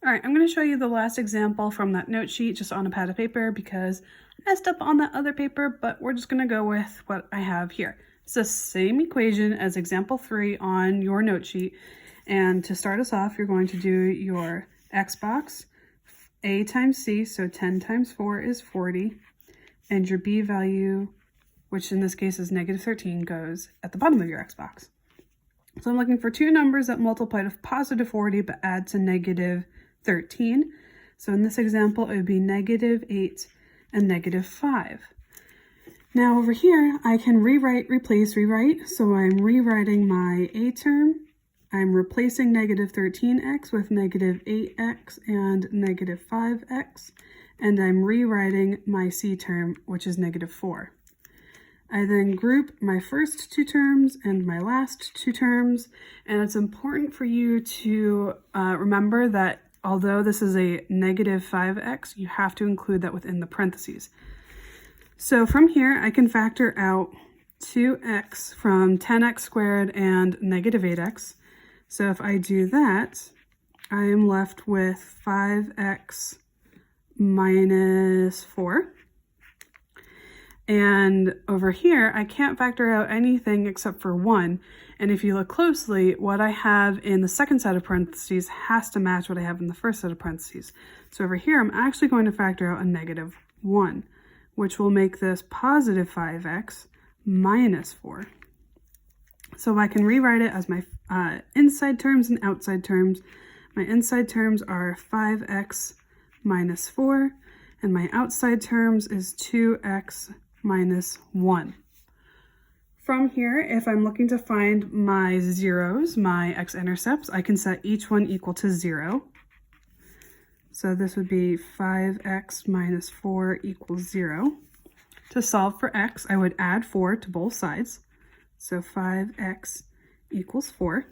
All right, I'm going to show you the last example from that note sheet just on a pad of paper because I messed up on that other paper, but we're just going to go with what I have here. It's the same equation as example 3 on your note sheet. And to start us off, you're going to do your X box, A times C, so 10 times 4 is 40, and your B value, which in this case is negative 13, goes at the bottom of your X box. So I'm looking for two numbers that multiply to positive 40 but add to negative 13. So in this example, it would be negative 8 and negative 5. Now over here, I can rewrite. So I'm rewriting my A term. I'm replacing negative 13x with negative 8x and negative 5x. And I'm rewriting my C term, which is negative 4. I then group my first two terms and my last two terms, and it's important for you to remember that although this is a negative 5x, you have to include that within the parentheses. So from here, I can factor out 2x from 10x squared and negative 8x. So if I do that, I am left with 5x minus 4. And over here, I can't factor out anything except for 1. And if you look closely, what I have in the second set of parentheses has to match what I have in the first set of parentheses. So over here, I'm actually going to factor out a negative 1, which will make this positive 5x minus 4. So I can rewrite it as my inside terms and outside terms. My inside terms are 5x minus 4, and my outside terms is 2x minus 1. From here, if I'm looking to find my zeros, my x-intercepts, I can set each one equal to 0. So this would be 5x minus 4 equals 0. To solve for x, I would add 4 to both sides. So 5x equals 4.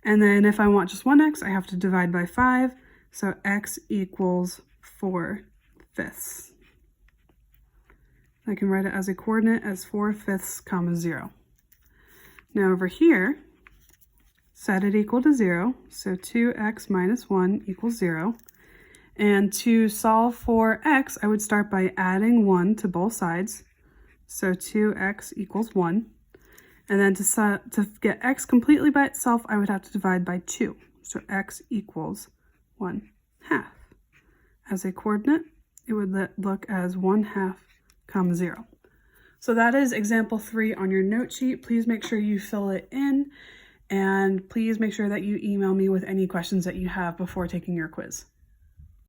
And then if I want just one x, I have to divide by 5. So x equals 4/5. I can write it as a coordinate as 4/5 comma 0. Now over here, set it equal to 0. So 2x minus 1 equals 0. And to solve for x, I would start by adding 1 to both sides. So 2x equals 1. And then to get x completely by itself, I would have to divide by 2. So x equals 1/2. As a coordinate, it would look as 1/2 comma 0. So that is example 3 on your note sheet. Please make sure you fill it in, and please make sure that you email me with any questions that you have before taking your quiz.